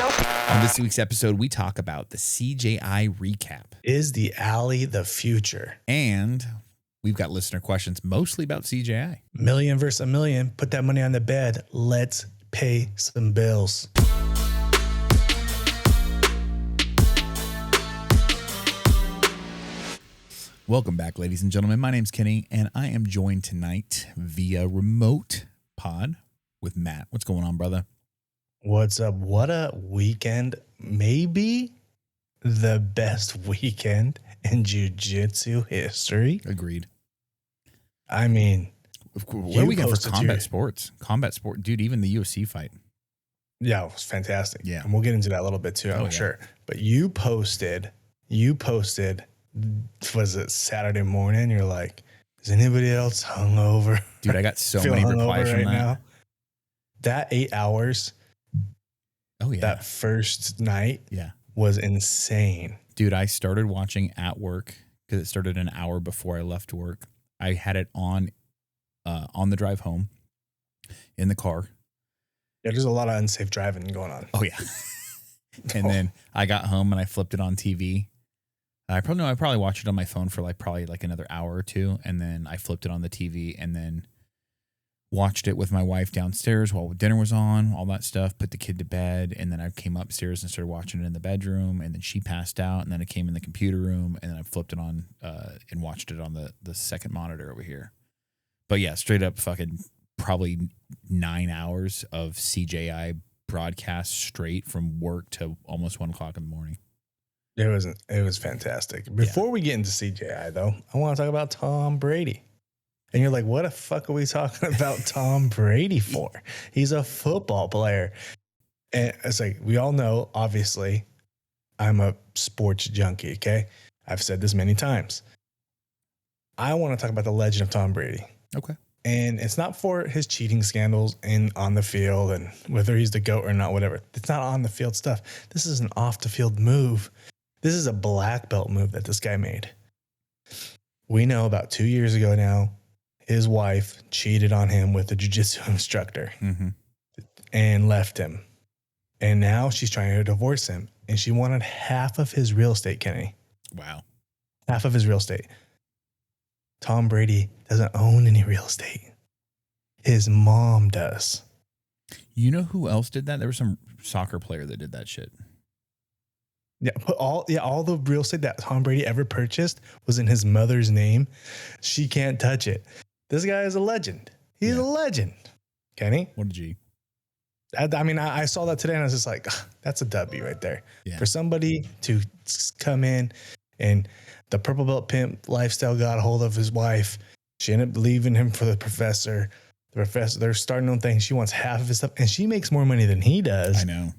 On this week's episode, we talk about the CJI recap. Is the alley the future? And we've got listener questions mostly about CJI. Million versus a million. Put that money on the bed. Let's pay some bills. Welcome back, ladies and gentlemen. My name's Kenny, and I am joined tonight via remote pod with Matt. What's going on, brother? What's up? What a weekend. Maybe the best weekend in jiu-jitsu history. Agreed. I mean, what are we got for combat sports? Combat sport, dude, even the UFC fight. Yeah, it was fantastic. Yeah. And we'll get into that a little bit too, I'm sure. But you posted, was it Saturday morning? You're like, is anybody else hungover? Dude, I got so many replies from that. Now. That 8 hours. Oh, yeah. That first night was insane. Dude, I started watching at work because it started an hour before I left work. I had it on the drive home in the car. Yeah, there's a lot of unsafe driving going on. Oh, yeah. And then I got home and I flipped it on TV. I probably watched it on my phone for probably another hour or two. And then I flipped it on the TV and then watched it with my wife downstairs while dinner was on, all that stuff, put the kid to bed. And then I came upstairs and started watching it in the bedroom. And then she passed out. And then I came in the computer room and then I flipped it on and watched it on the second monitor over here. But yeah, straight up fucking probably 9 hours of CJI broadcast straight from work to almost 1 o'clock in the morning. It was fantastic. Before we get into CJI though, I want to talk about Tom Brady. And you're like, what the fuck are we talking about Tom Brady for? He's a football player. And it's like, we all know, obviously, I'm a sports junkie, okay? I've said this many times. I want to talk about the legend of Tom Brady. Okay. And it's not for his cheating scandals on the field and whether he's the GOAT or not, whatever. It's not on the field stuff. This is an off the field move. This is a black belt move that this guy made. We know about 2 years ago now, his wife cheated on him with a jiu-jitsu instructor and left him. And now she's trying to divorce him. And she wanted half of his real estate, Kenny. Wow. Half of his real estate. Tom Brady doesn't own any real estate. His mom does. You know who else did that? There was some soccer player that did that shit. Yeah, all the real estate that Tom Brady ever purchased was in his mother's name. She can't touch it. This guy is a legend. He's a legend. Kenny? What a G. I mean, I saw that today and I was just like, that's a W right there. Yeah. For somebody to come in and the purple belt pimp lifestyle got a hold of his wife. She ended up leaving him for the professor. The professor, they're starting on things. She wants half of his stuff and she makes more money than he does. I know.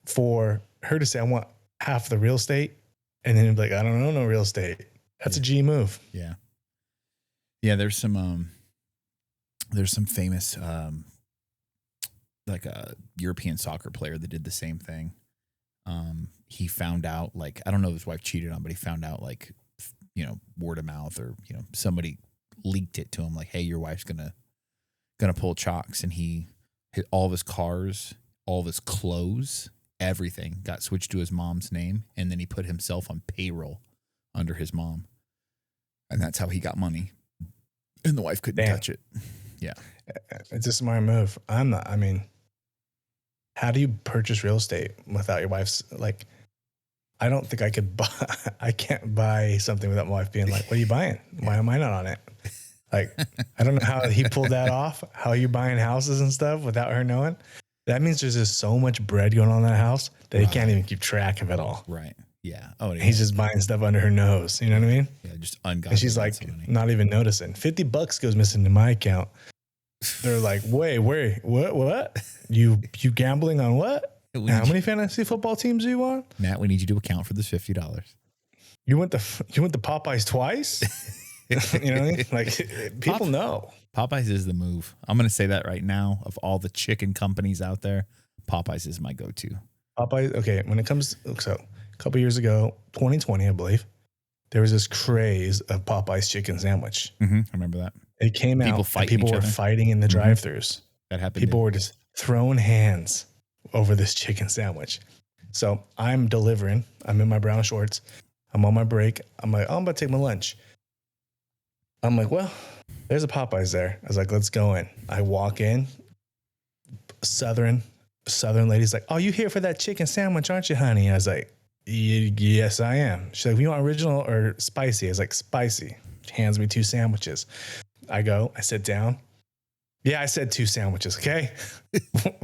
For her to say, I want half the real estate and then be like, I don't know no real estate. That's a G move. Yeah. Yeah, there's some famous like a European soccer player that did the same thing. He found out I don't know if his wife cheated on, but he found out word of mouth or somebody leaked it to him hey, your wife's gonna pull chocks, and he hit all of his cars, all of his clothes, everything got switched to his mom's name, and then he put himself on payroll under his mom, and that's how he got money. And the wife couldn't touch it. Yeah. It's a smart move. How do you purchase real estate without your wife's I don't think I could buy, I can't buy something without my wife being like, what are you buying? Why am I not on it? I don't know how he pulled that off, how you're buying houses and stuff without her knowing. That means there's just so much bread going on in that house that he can't even keep track of it all. Right. Yeah. Oh, yeah. He's just buying stuff under her nose. You know what I mean? Yeah. Just ungodly. And she's not even noticing. $50 goes missing in my account. They're like, wait, what? You gambling on what? How many fantasy football teams do you want? Matt, we need you to account for this $50. You went to Popeyes twice? You know what I mean? People know. Popeyes is the move. I'm going to say that right now. Of all the chicken companies out there, Popeyes is my go-to. Popeyes. Okay. When it comes, so a couple years ago, 2020, I believe, there was this craze of Popeyes chicken sandwich. Mm-hmm. I remember that. It came out. People were fighting in the drive-thrus. That happened. People were just throwing hands over this chicken sandwich. So I'm delivering. I'm in my brown shorts. I'm on my break. I'm like, oh, I'm about to take my lunch. I'm like, well, there's a Popeyes there. I was like, let's go in. I walk in. Southern lady's like, oh, you here for that chicken sandwich, aren't you, honey? I was like, yes, I am. She's like, you want original or spicy? I was like, spicy. She hands me 2 sandwiches. I sit down. Yeah, I said 2 sandwiches, okay?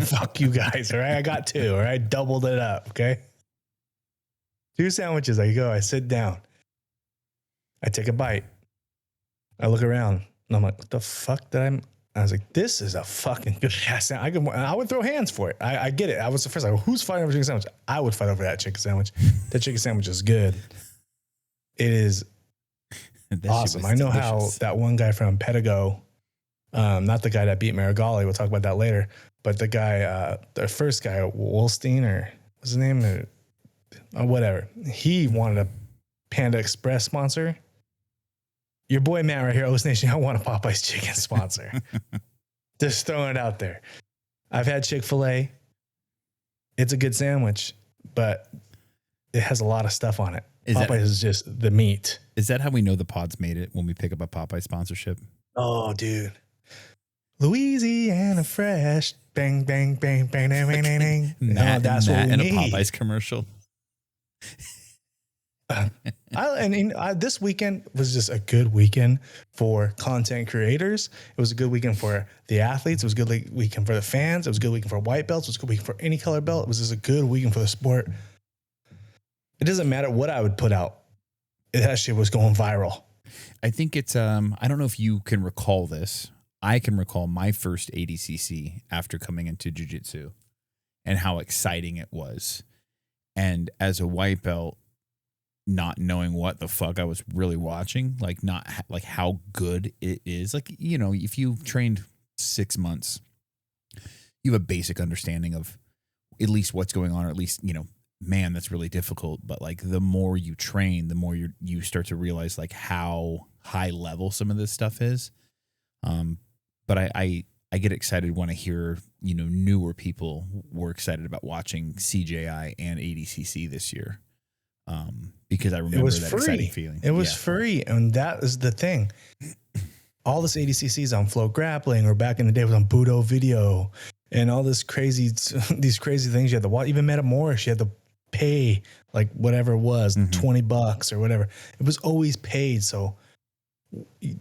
Fuck you guys, all right? I got 2, all right? Doubled it up, okay? 2 sandwiches. I sit down. I take a bite. I look around, and I'm like, what the fuck did I was like, this is a fucking good ass sandwich. I would throw hands for it. I get it. I was the first, like, who's fighting over chicken sandwich? I would fight over that chicken sandwich. That chicken sandwich is good. It is awesome. I know delicious. How that one guy from Pedigo, not the guy that beat Marigali, we'll talk about that later, but the guy, the first guy, Wolstein, or what's his name? Or whatever. He wanted a Panda Express sponsor. Your boy Matt right here, O's Nation, I want a Popeyes chicken sponsor. Just throwing it out there. I've had Chick-fil-A. It's a good sandwich, but it has a lot of stuff on it. Popeyes is just the meat. Is that how we know the pod's made it when we pick up a Popeye sponsorship? Oh, dude. Louisiana fresh. Bang, bang, bang, bang, bang, bang, bang. Matt, that's what we need. A Popeyes commercial. This weekend was just a good weekend for content creators. It was a good weekend for the athletes. It was a good weekend for the fans. It was a good weekend for white belts. It was a good weekend for any color belt. It was just a good weekend for the sport. It doesn't matter what I would put out. That shit was going viral. I think it's, I don't know if you can recall this. I can recall my first ADCC after coming into Jiu Jitsu and how exciting it was. And as a white belt, not knowing what the fuck I was really watching, like not like how good it is. Like, you know, if you've trained 6 months, you have a basic understanding of at least what's going on, or at least, you know, man, that's really difficult. But like the more you train, the more you start to realize like how high level some of this stuff is. But I get excited when I hear, you know, newer people were excited about watching CJI and ADCC this year. Because I remember that exciting feeling. It was free. And that is the thing. All this ADCCs on Flow Grappling, or back in the day it was on Budo Video, and all these crazy things you had to watch. Even Metamoris, you had to pay like whatever it was, $20 or whatever. It was always paid. So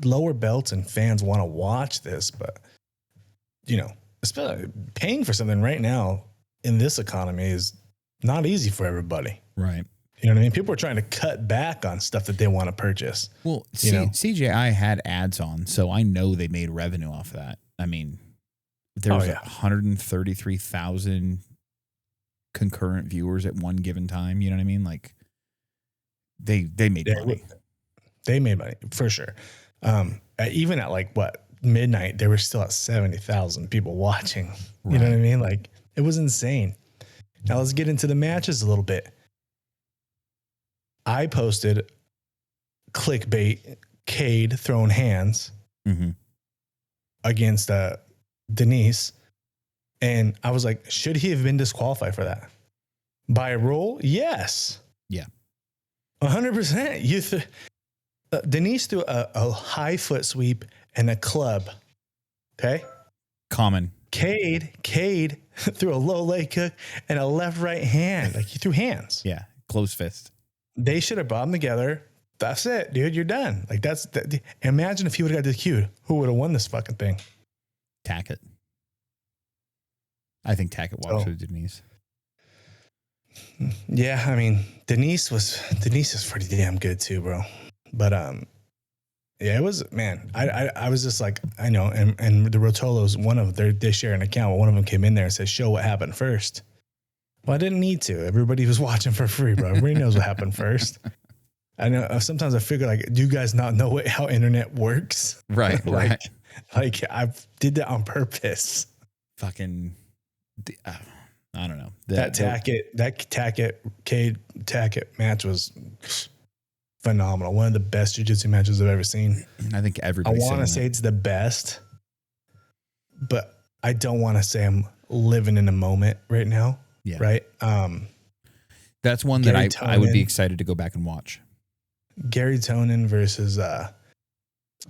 lower belts and fans want to watch this, but you know, especially paying for something right now in this economy is not easy for everybody. Right. You know what I mean? People are trying to cut back on stuff that they want to purchase. Well, CJI had ads on, so I know they made revenue off of that. I mean, there was 133,000 concurrent viewers at one given time. You know what I mean? Like they made money. They made money for sure. Even at like midnight, they were still at 70,000 people watching. You know what I mean? Like it was insane. Now let's get into the matches a little bit. I posted clickbait Cade throwing hands against Denise. And I was like, should he have been disqualified for that? By rule? Yes. Yeah. 100%. Denise threw a high foot sweep and a club. Okay. Common. Cade threw a low leg hook and a left right hand. Like he threw hands. Yeah. Close fist. They should have brought them together. That's it, dude. You're done. Like imagine if he would have got DQ'd. Who would have won this fucking thing? Tackett. I think Tackett walks with Denise. Yeah, I mean, Denise is pretty damn good too, bro. But yeah, it was, man. I was just like, I know, and the Rotolos, they share an account. But one of them came in there and said, "Show what happened first." Well, I didn't need to. Everybody was watching for free, bro. Everybody knows what happened first. I know. Sometimes I figure, like, do you guys not know how internet works? Right, right. Like I did that on purpose. Fucking, I don't know. That Cade Tackett match was phenomenal. One of the best jiu-jitsu matches I've ever seen. I think everybody. I want to say it's the best, but I don't want to say I'm living in a moment right now. Yeah. Right. That's one Gary that I would be Tonin. excited to go back and watch. Gary Tonin versus I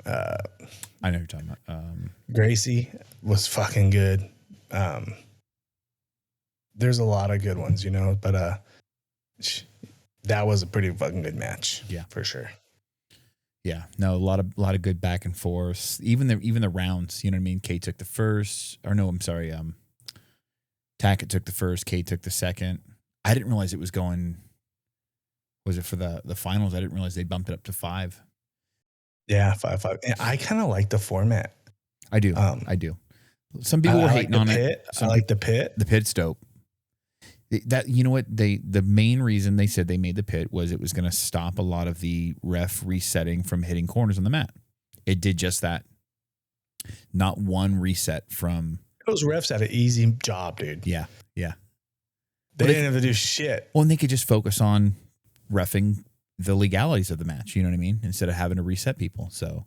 know what you're talking about. Gracie was fucking good. There's a lot of good ones, but that was a pretty fucking good match. Yeah, for sure. Yeah, no, a lot of good back and forth. Even the rounds, you know what I mean? Kate took the first, or no, I'm sorry. Tackett took the first, Kate took the second. I didn't realize it was going. Was it for the finals? I didn't realize they bumped it up to 5. Yeah, 5-5. And I kind of like the format. I do. I do. Some people were hating on it. I like the pit. The pit's dope. That, you know what, the main reason they said they made the pit was it was going to stop a lot of the ref resetting from hitting corners on the mat. It did just that. Not one reset from those refs had an easy job, dude. Yeah. They didn't have to do shit. Well, and they could just focus on reffing the legalities of the match, you know what I mean? Instead of having to reset people. So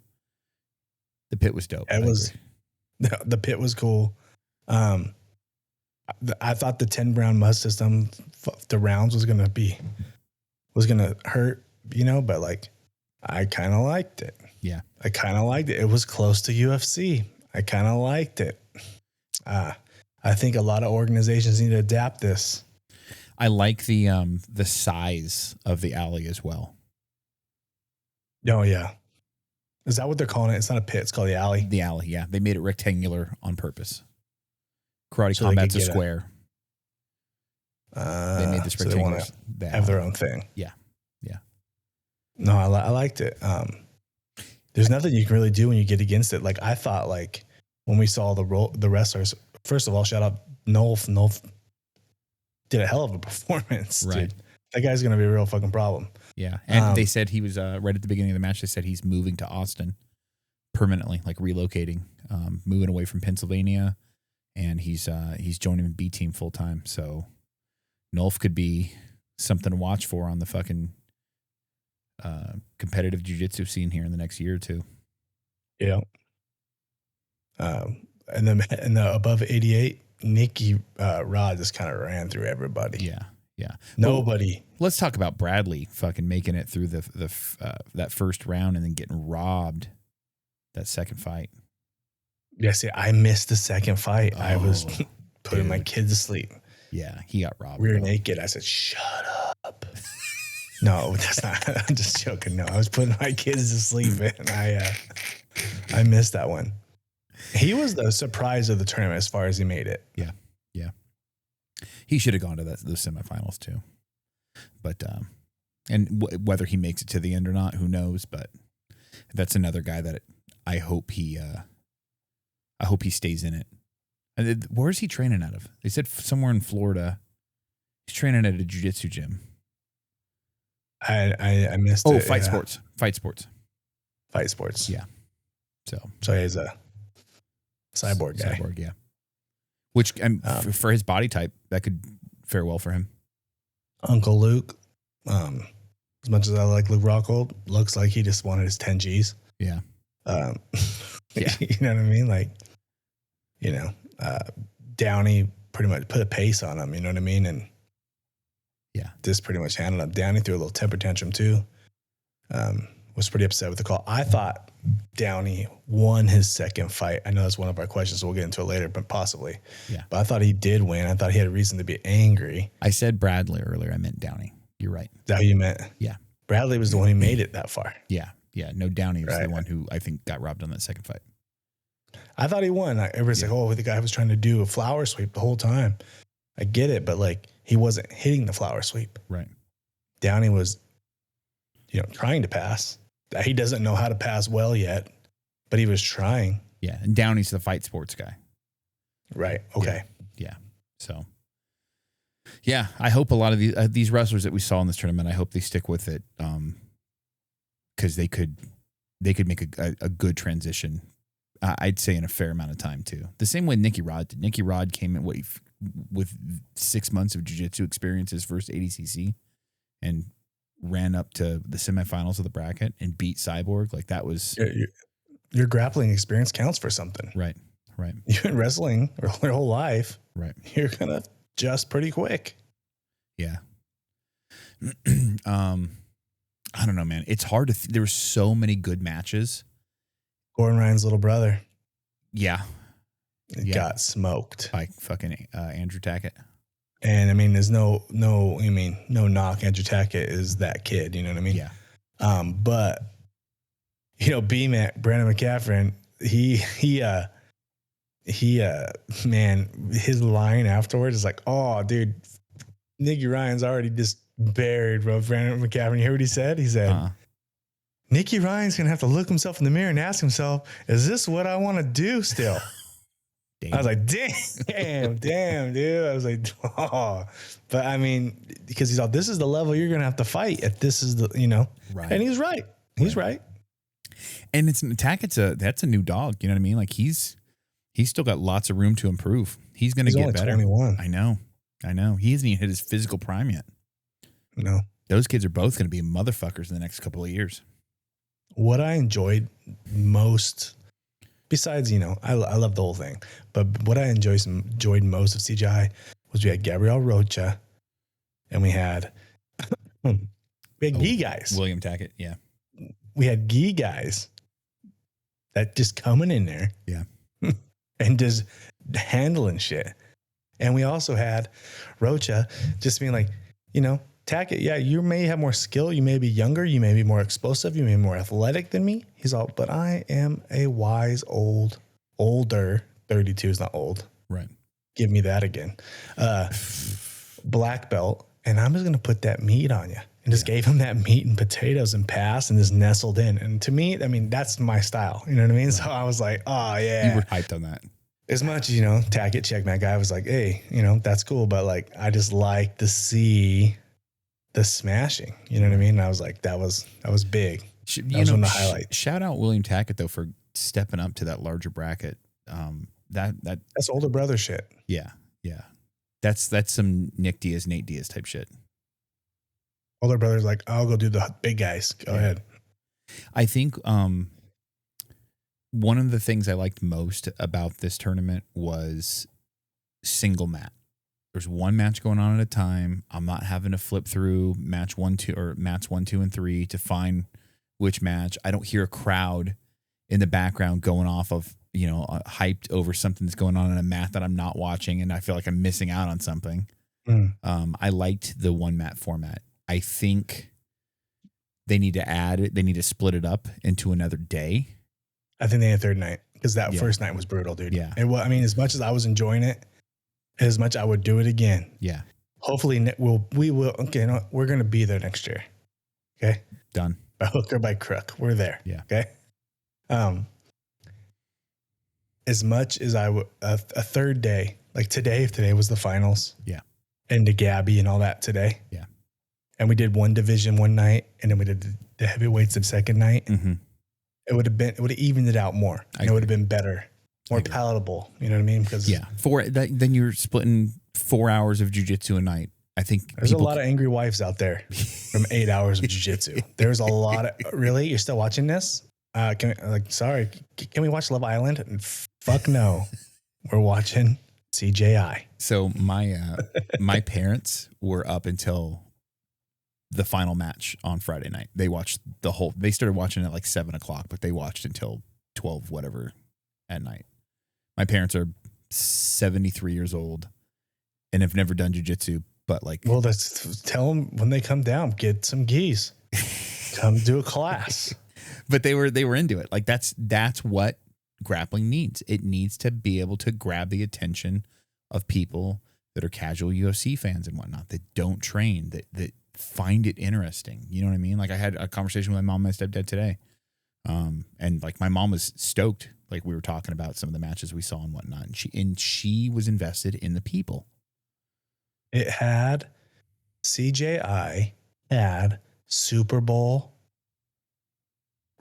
the pit was dope. The pit was cool. I thought the 10 round mud system, the rounds was gonna hurt, but like I kind of liked it. Yeah, I kind of liked it. It was close to UFC. I kind of liked it. I think a lot of organizations need to adapt this. I like the size of the alley as well. Oh yeah, is that what they're calling it? It's not a pit. It's called the alley. The alley, yeah. They made it rectangular on purpose. Karate Combat's a square. They made this rectangular. They have their own thing. Yeah. No, I liked it. There's nothing you can really do when you get against it. Like I thought, like when we saw the wrestlers. First of all, shout out Nolf. Nolf did a hell of a performance. Right. Dude. That guy's gonna be a real fucking problem. Yeah, and they said he was right at the beginning of the match. They said he's moving to Austin permanently, like relocating, moving away from Pennsylvania. And he's joining B team full time. So Nolf could be something to watch for on the fucking competitive jiu-jitsu scene here in the next year or two. Yeah. And then in the above 88, Nicky Rod just kind of ran through everybody. Yeah. Nobody. Well, let's talk about Bradley fucking making it through that first round and then getting robbed that second fight. Yeah, see, I missed the second fight. I was putting my kids to sleep. Yeah, he got robbed. We were naked. I said, shut up. No, that's not. I'm just joking. No, I was putting my kids to sleep, and I missed that one. He was the surprise of the tournament as far as he made it. Yeah. He should have gone to the semifinals too. But, and whether he makes it to the end or not, who knows? But that's another guy that I hope he stays in it. And where's he training out of? They said somewhere in Florida. He's training at a jiu-jitsu gym. I missed it. Fight Sports. Fight Sports. Yeah. So he's a cyborg guy. Cyborg, yeah. Which, for his body type, that could fare well for him. Uncle Luke, as much as I like Luke Rockhold, looks like he just wanted his 10 G's. Yeah. Yeah. You know what I mean? Like, Downey pretty much put a pace on him, you know what I mean? And yeah, this pretty much handled him. Downey threw a little temper tantrum too. Was pretty upset with the call. I thought Downey won his second fight. I know that's one of our questions, so we'll get into it later, but possibly. Yeah. But I thought he did win. I thought he had a reason to be angry. I said Bradley earlier. I meant Downey. You're right. Is that who you meant? Yeah. Bradley was the one who made it that far. Yeah. No, Downey was the one who I think got robbed on that second fight. I thought he won. Everybody's like, oh, the guy was trying to do a flower sweep the whole time. I get it, but like he wasn't hitting the flower sweep. Right. Downey was, trying to pass. He doesn't know how to pass well yet, but he was trying. Yeah, and Downey's the Fight Sports guy. Right. Okay. Yeah. So, yeah, I hope a lot of these wrestlers that we saw in this tournament, I hope they stick with it, because they could make a good transition. I'd say in a fair amount of time too. The same way Nicky Rod did. Nicky Rod came in with 6 months of jiu-jitsu experience, his first ADCC, and ran up to the semifinals of the bracket and beat Cyborg. Like that was your grappling experience counts for something. Right. Right. You've been wrestling your whole life. Right. You're going to adjust pretty quick. Yeah. I don't know, man. It's hard to, there were so many good matches. Gordon Ryan's little brother. Yeah. Got smoked by fucking Andrew Tackett. And I mean, there's no knock. Andrew Tackett is that kid. You know what I mean? Yeah. But you know, B-Mac, Brandon McCaffrey, man, his line afterwards is like, oh, dude, Nicky Ryan's already just buried, bro. Brandon McCaffrey. You hear what he said? He said, Nicky Ryan's going to have to look himself in the mirror and ask himself, is this what I want to do still? Damn. I was like, damn, dude. I was like, oh. But I mean, because he's all, this is the level you're going to have to fight if this is the, you know. Right. And he's right. He's right. And it's an attack. That's a new dog. You know what I mean? Like he's still got lots of room to improve. He's going to get better. 21. I know. He hasn't even hit his physical prime yet. No. Those kids are both going to be motherfuckers in the next couple of years. What I enjoyed most, besides, you know, I love the whole thing, but what I enjoyed most of CGI was we had Gabriel Rocha and we had gi guys. William Tackett, yeah. We had gi guys that just coming in there. Yeah. And just handling shit. And we also had Rocha just being like, you know, Tackett, yeah, you may have more skill. You may be younger. You may be more explosive. You may be more athletic than me. He's all, but I am a wise older. 32 is not old. Right. Give me that again. Black belt. And I'm just going to put that meat on you. And just gave him that meat and potatoes and passed and just nestled in. And to me, I mean, that's my style. You know what I mean? Right. So I was like, oh, yeah. You were hyped on that. As much as, you know, Tackett, check that guy was like, hey, you know, that's cool. But like, I just like to see the smashing. You know what I mean? And I was like, that was big. That was one of the highlights. Shout out William Tackett, though, for stepping up to that larger bracket. That's older brother shit. Yeah. Yeah. That's some Nick Diaz, Nate Diaz type shit. Older brother's like, I'll go do the big guys. Go ahead. I think one of the things I liked most about this tournament was single mat. There's one match going on at a time. I'm not having to flip through match 1, 2, or mats 1, 2, and 3 to find which match. I don't hear a crowd in the background going off of, you know, hyped over something that's going on in a mat that I'm not watching, and I feel like I'm missing out on something. I liked the one mat format. I think they need to add it. They need to split it up into another day. I think they need a third night because that first night was brutal, dude. Yeah. And I mean, as much as I was enjoying it, as much I would do it again. Yeah. Hopefully we will. Okay. No, we're going to be there next year. Okay. Done. By hook or by crook. We're there. Yeah. Okay. As much as I would, a third day, like today, if today was the finals. Yeah. And the Gabby and all that today. Yeah. And we did one division one night, and then we did the heavyweights the second night. Mm-hmm. It would have evened it out more. It would have been better, more palatable. You know what I mean? Because then you're splitting 4 hours of jiu-jitsu a night. I think there's a lot of angry wives out there from 8 hours of jiu-jitsu. There's a lot of really. You're still watching this? Can we watch Love Island? And fuck no, we're watching CJI. So my parents were up until the final match on Friday night. They watched they started watching at like 7:00, but they watched until 12, whatever at night. My parents are 73 years old and have never done jiu-jitsu, but like, well, tell them when they come down, get some gis, come do a class. But they were into it. Like that's what grappling needs. It needs to be able to grab the attention of people that are casual UFC fans and whatnot, that don't train, that find it interesting. You know what I mean? Like I had a conversation with my mom and my stepdad today. And like my mom was stoked. Like we were talking about some of the matches we saw and whatnot. And she was invested in the people. It had CJI had Super Bowl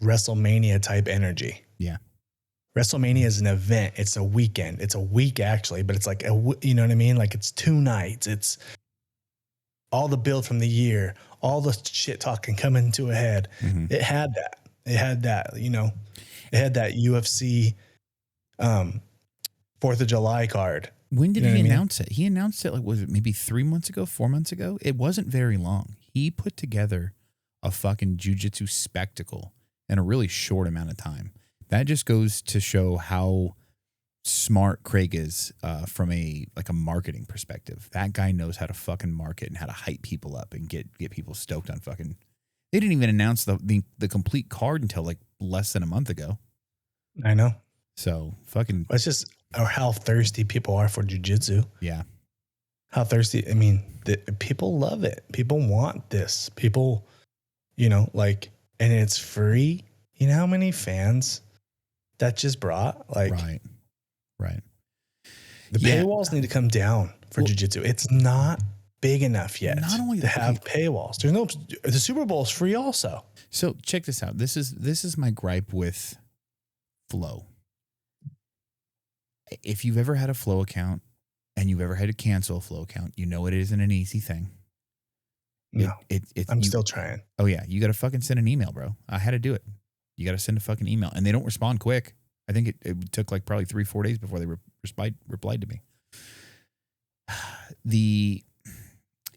WrestleMania type energy. Yeah. WrestleMania is an event. It's a weekend. It's a week actually, but it's like, you know what I mean? Like it's 2 nights. It's all the build from the year, all the shit talking coming to a head. Mm-hmm. It had that, you know, it had that UFC, 4th of July card. When did he announce it? He announced it, like, was it maybe 3 months ago, 4 months ago? It wasn't very long. He put together a fucking jiu-jitsu spectacle in a really short amount of time. That just goes to show how smart Craig is from a marketing perspective. That guy knows how to fucking market and how to hype people up and get people stoked on fucking. They didn't even announce the complete card until like less than a month ago. I know. So fucking. It's just how thirsty people are for jiu-jitsu. Yeah. How thirsty. I mean, people love it. People want this. People, like, and it's free. You know how many fans that just brought? Like, right. The paywalls need to come down for jiu-jitsu. It's not big enough yet to have paywalls. The Super Bowl is free also. So check this out. This is my gripe with Flow. If you've ever had a Flow account and you've ever had to cancel a Flow account, you know it isn't an easy thing. No, I'm still trying. Oh yeah, you got to fucking send an email, bro. I had to do it. You got to send a fucking email, and they don't respond quick. I think it took like probably 3-4 days before they replied to me.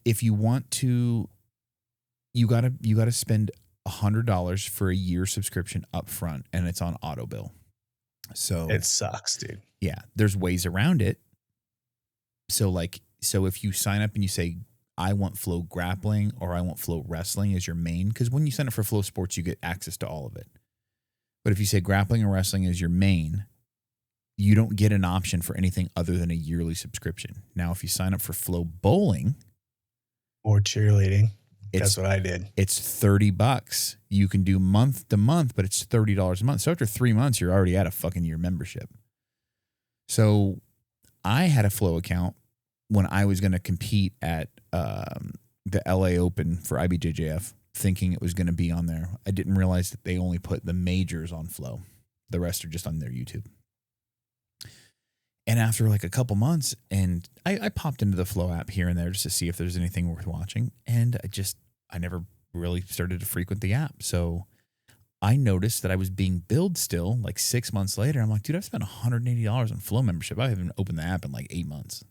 If you want to, you gotta spend $100 for a year subscription up front, and it's on auto bill. So it sucks, dude. Yeah, there's ways around it. So if you sign up and you say, I want Flow Grappling or I want Flow Wrestling as your main, because when you sign up for FloSports, you get access to all of it. But if you say grappling and wrestling is your main, you don't get an option for anything other than a yearly subscription. Now, if you sign up for Flow Bowling or cheerleading, that's what I did. It's $30. You can do month to month, but it's $30 a month. So after 3 months, you're already at a fucking year membership. So I had a Flow account when I was going to compete at the LA Open for IBJJF, thinking it was going to be on there. I didn't realize that they only put the majors on Flow. The rest are just on their YouTube. And after like a couple months, and I popped into the Flow app here and there just to see if there's anything worth watching. And I never really started to frequent the app. So I noticed that I was being billed still like 6 months later. I'm like, dude, I've spent $180 on Flow membership. I haven't opened the app in like 8 months,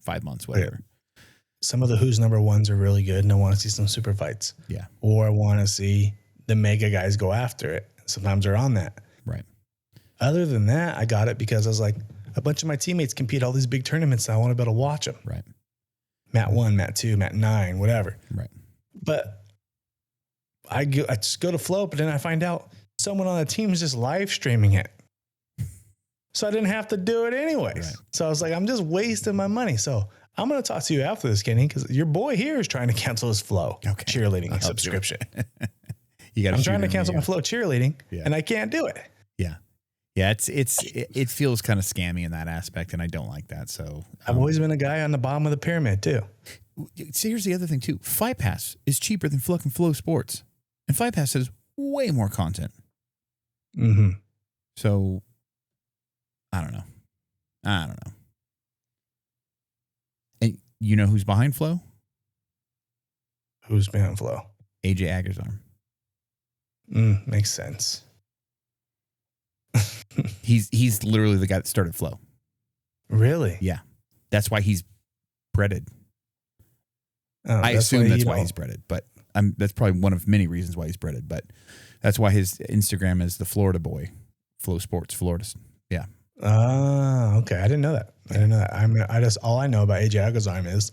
5 months, whatever. Yeah. Some of the Who's Number Ones are really good, and I want to see some super fights. Yeah. Or I want to see the mega guys go after it. Sometimes they're on that. Right. Other than that, I got it because I was like, a bunch of my teammates compete all these big tournaments, and I want to be able to watch them. Right. Mat 1, Mat 2, Mat 9, whatever. Right. But I just go to Flow, but then I find out someone on the team is just live streaming it. So I didn't have to do it anyways. Right. So I was like, I'm just wasting my money. So I'm going to talk to you after this, Kenny, because your boy here is trying to cancel his Flow cheerleading subscription. I'm trying to cancel my Flow cheerleading, and I can't do it. Yeah. Yeah, it feels kind of scammy in that aspect, and I don't like that. So I've always been a guy on the bottom of the pyramid too. So here's the other thing too: Fight Pass is cheaper than fucking FloSports, and Fight Pass has way more content. Mm-hmm. So I don't know. And you know who's behind Flow? Who's behind Flow? AJ Agazarm. Makes sense. He's literally the guy that started Flow. Really? Yeah. That's why he's breaded. Oh, I assume that's why he's breaded, but that's probably one of many reasons why he's breaded, but that's why his Instagram is the Florida boy, FloSports, Florida. Yeah. Okay. I didn't know that. All I know about AJ Agazarm is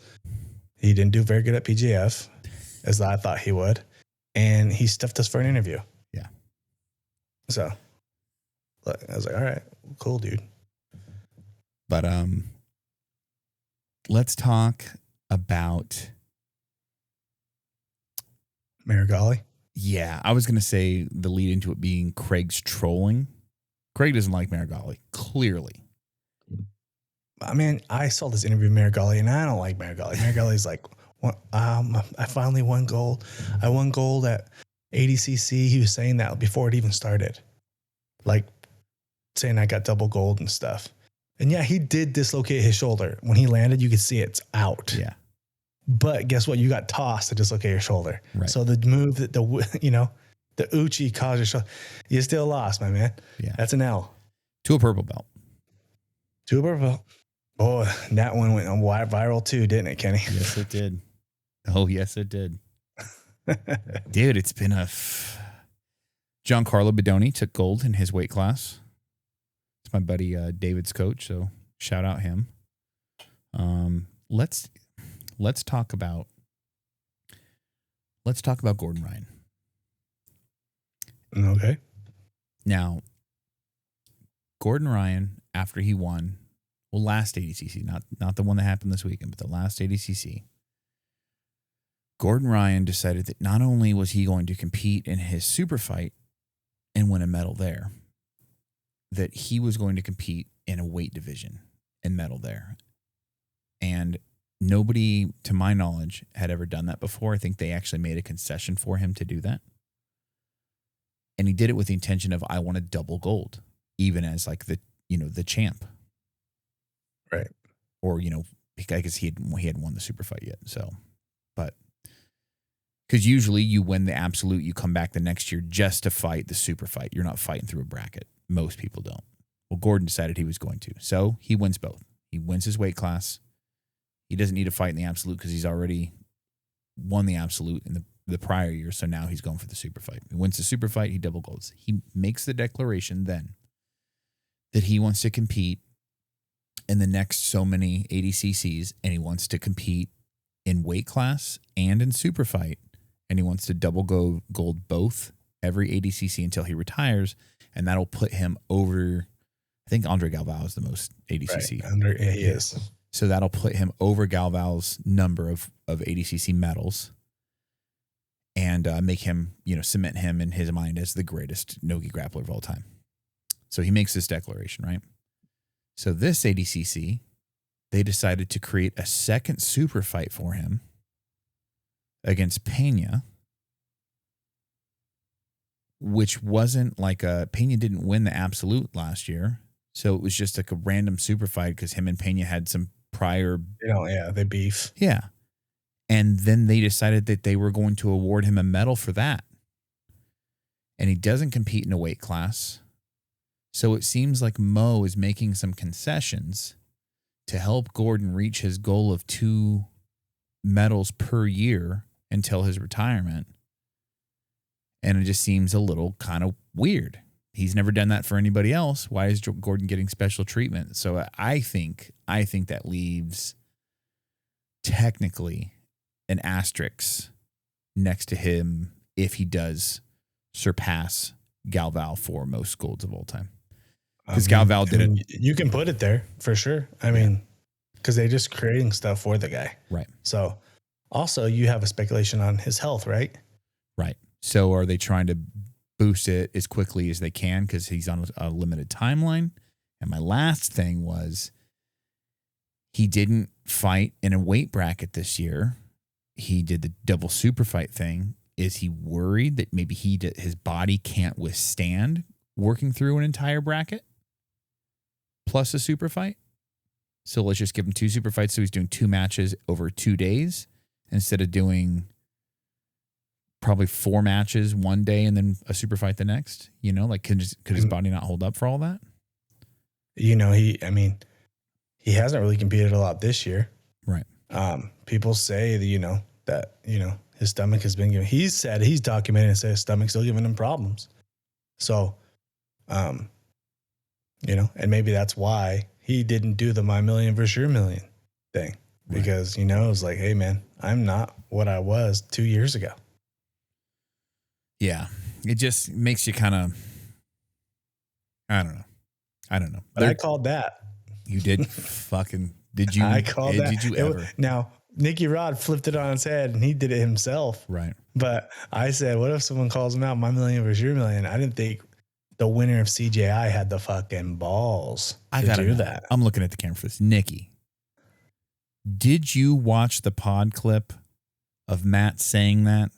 he didn't do very good at PGF as I thought he would. And he stuffed us for an interview. Yeah. So I was like, all right, cool, dude. But let's talk about Marigali. Yeah, I was going to say the lead into it being Craig's trolling. Craig doesn't like Marigali, clearly. I mean, I saw this interview with Marigali, and I don't like Marigali. Marigali's like, I finally won gold. I won gold at ADCC. He was saying that before it even started. Like, saying I got double gold and stuff. And yeah, he did dislocate his shoulder. When he landed, you could see it's out. Yeah. But guess what? You got tossed to dislocate your shoulder. Right. So the move that the Uchi caused your shoulder, you still lost, my man. Yeah. That's an L. To a purple belt. Super Bowl. Oh, that one went on viral too, didn't it, Kenny? Yes, it did. Oh, yes, it did. Dude, it's been Giancarlo Bedoni took gold in his weight class. It's my buddy David's coach, so shout out him. Let's talk about Gordon Ryan. Okay. Now, Gordon Ryan, after he won, last ADCC, not the one that happened this weekend, but the last ADCC, Gordon Ryan decided that not only was he going to compete in his super fight and win a medal there, that he was going to compete in a weight division and medal there. And nobody, to my knowledge, had ever done that before. I think they actually made a concession for him to do that. And he did it with the intention of, I want to double gold, even as like the champ. Right. Or, I guess he had won the super fight yet. So, but because usually you win the absolute, you come back the next year just to fight the super fight. You're not fighting through a bracket. Most people don't. Well, Gordon decided he was going to. So he wins both. He wins his weight class. He doesn't need to fight in the absolute because he's already won the absolute in the prior year. So now he's going for the super fight. He wins the super fight. He double golds. He makes the declaration then that he wants to compete in the next so many ADCCs, and he wants to compete in weight class and in super fight, and he wants to double gold both every ADCC until he retires, and that'll put him over. I think Andre Galvao is the most ADCC. Right. He is. So that'll put him over Galvao's number of ADCC medals, and make him, cement him in his mind as the greatest no-gi grappler of all time. So he makes this declaration, right? So this ADCC, they decided to create a second super fight for him against Pena, which wasn't like Pena didn't win the absolute last year. So it was just like a random super fight because him and Pena had some prior. They beef. Yeah. And then they decided that they were going to award him a medal for that. And he doesn't compete in a weight class. So it seems like Mo is making some concessions to help Gordon reach his goal of 2 medals per year until his retirement. And it just seems a little kind of weird. He's never done that for anybody else. Why is Gordon getting special treatment? So I think that leaves technically an asterisk next to him if he does surpass Galvao for most golds of all time. Because Galvao did it. You can put it there for sure. I mean, because they're just creating stuff for the guy. Right. So also you have a speculation on his health, right? Right. So are they trying to boost it as quickly as they can because he's on a limited timeline? And my last thing was he didn't fight in a weight bracket this year. He did the double super fight thing. Is he worried that maybe his body can't withstand working through an entire bracket plus a super fight? So let's just give him 2 super fights. So he's doing 2 matches over 2 days instead of doing probably 4 matches one day and then a super fight the next. Could his body not hold up for all that? He hasn't really competed a lot this year. Right. People say that, his stomach has been giving, he said he's documented and said his stomach's still giving him problems. So, and maybe that's why he didn't do the my million versus your million thing because, it was like, hey man, I'm not what I was 2 years ago. Yeah. It just makes you kind of, I don't know. But I called that. You did? Did you? I called that. Did you ever? Now, Nicky Rod flipped it on its head and he did it himself. Right. But I said, what if someone calls him out, my million versus your million? I didn't think the winner of CJI had the fucking balls to do that. I'm looking at the camera for this. Nikki, did you watch the pod clip of Matt saying that?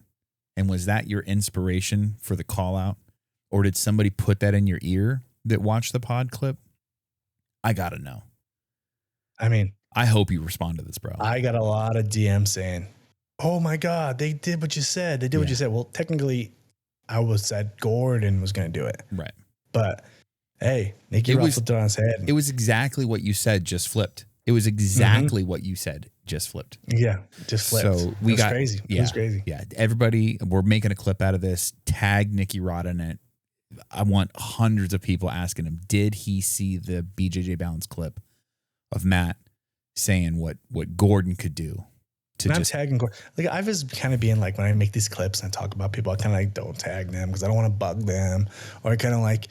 And was that your inspiration for the call out? Or did somebody put that in your ear that watched the pod clip? I got to know. I hope you respond to this, bro. I got a lot of DMs saying, oh my God, they did what you said. They did what you said. Well, technically, I said Gordon was going to do it. Right. But Hey, Nicky Rod flipped it on his head. It was exactly what you said, just flipped. It was exactly what you said, just flipped. Yeah, just flipped. So we got crazy. Yeah, it was crazy. Yeah, everybody, we're making a clip out of this. Tag Nicky Rod in it. I want hundreds of people asking him, did he see the BJJ Balance clip of Matt saying what Gordon could do? And I'm tagging Gordon. Like, I was kind of being like, when I make these clips and I talk about people, I kind of like don't tag them because I don't want to bug them, or I kind of like.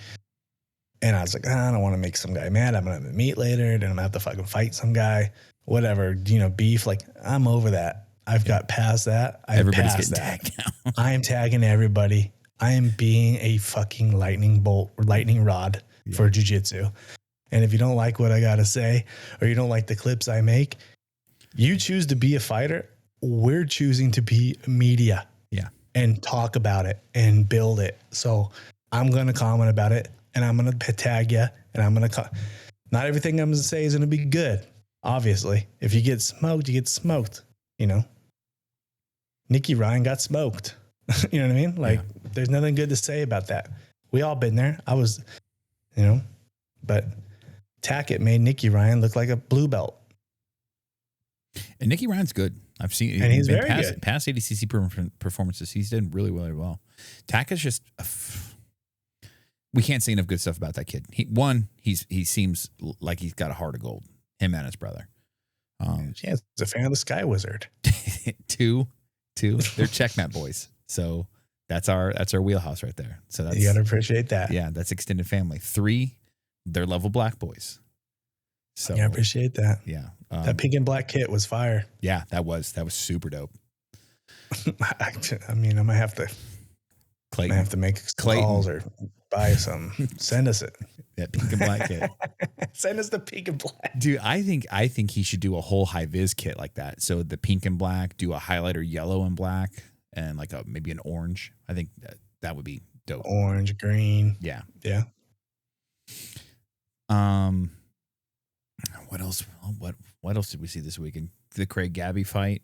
And I was like, I don't want to make some guy mad. I'm gonna have to meet later, then I'm gonna have to fucking fight some guy, whatever. Beef. Like, I'm over that. I've got past that. Everybody's getting tagged now. I am tagging everybody. I am being a fucking lightning rod for jiu-jitsu. And if you don't like what I got to say, or you don't like the clips I make, you choose to be a fighter. We're choosing to be media. Yeah. And talk about it and build it. So I'm going to comment about it, and I'm going to tag you, and I'm going to, not everything I'm going to say is going to be good. Obviously, if you get smoked, you get smoked, Nicky Ryan got smoked. You know what I mean? Like, there's nothing good to say about that. We all been there. I was, but Tackett made Nicky Ryan look like a blue belt. And Nicky Ryan's good. I've seen, and he's very good. Past ADCC performances, he's done really, really well. Tackett's just, we can't say enough good stuff about that kid. He seems like he's got a heart of gold. Him and his brother. He's a fan of the Sky Wizard. Two, they're checkmate boys. So that's our wheelhouse right there. So that's, you gotta appreciate that. Yeah, that's extended family. 3, they're level black boys. So I appreciate that. Yeah, that pink and black kit was fire. Yeah, that was super dope. I mean, I might have to. Clayton. I have to make calls or buy some. Send us it. That pink and black kit. Send us the pink and black. Dude, I think he should do a whole high vis kit like that. So the pink and black, do a highlighter yellow and black, and like maybe an orange. I think that would be dope. Orange, green. Yeah. Yeah. What else? What else did we see this weekend? The Craig Gabby fight.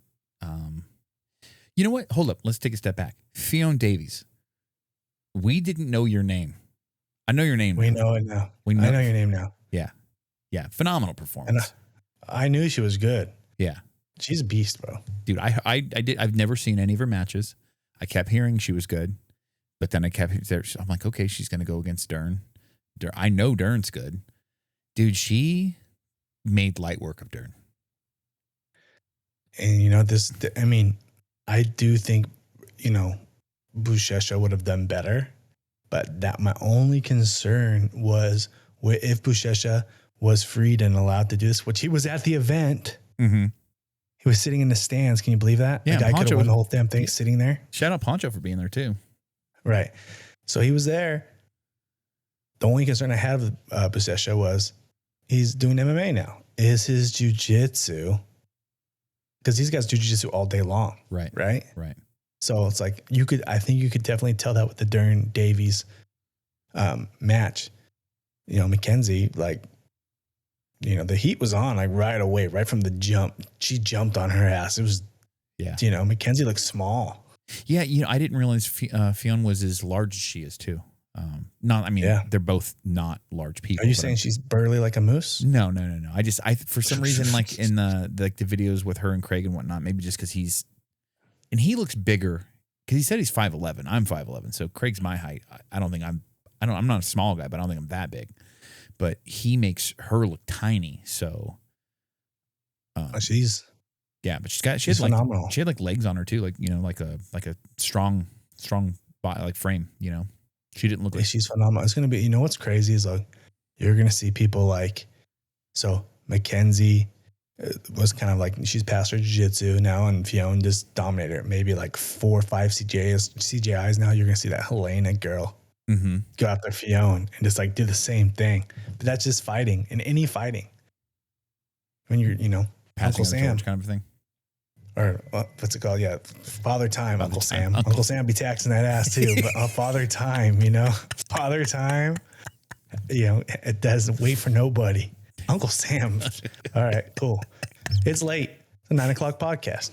You know what? Hold up. Let's take a step back. Fionn Davies. We didn't know your name. I know your name. We know it now. I know your name now. Yeah. Yeah. Phenomenal performance. And I knew she was good. Yeah. She's a beast, bro. Dude, I've never seen any of her matches. I kept hearing she was good, but then I'm like, okay, she's going to go against Dern. I know Dern's good. Dude, she made light work of Dern. And I do think, Buchecha would have done better, but that my only concern was if Buchecha was freed and allowed to do this, which he was at the event. Mm-hmm. He was sitting in the stands. Can you believe that? Yeah, the guy could have won the whole damn thing sitting there. Shout out Poncho for being there too. Right. So he was there. The only concern I had with Buchecha was he's doing MMA now. Is his jiu-jitsu, because these guys do jiu-jitsu all day long. Right. Right. Right. So it's like I think you could definitely tell that with the Dern Davies match. Mackenzie, like, the heat was on like right away, right from the jump. She jumped on her ass. It was, Mackenzie looked small. Yeah. I didn't realize Fionn was as large as she is too. They're both not large people. Are you saying she's burly like a moose? No. I for some reason, like in the videos with her and Craig and whatnot, maybe just because he looks bigger because he said he's 5'11". I'm 5'11". So Craig's my height. I'm not a small guy, but I don't think I'm that big, but he makes her look tiny. So, but she had phenomenal. Like, she had like legs on her too. Like, like a strong body, like frame, She didn't look like she's phenomenal. It's going to be, what's crazy is like, you're going to see people like, so Mackenzie was kind of like, she's past her jiu-jitsu now, and Fionn just dominated her. Maybe like 4 or 5 CGIs now. You're going to see that Helena girl go after Fionn and just like do the same thing. But that's just fighting, in any fighting. When you're, passing Uncle Sam kind of thing. Or what's it called? Yeah, Father Time, Uncle Sam. Uncle Sam be taxing that ass too. But Father Time, Father Time, it doesn't wait for nobody. Uncle Sam. All right, cool. It's late. It's a 9 o'clock podcast.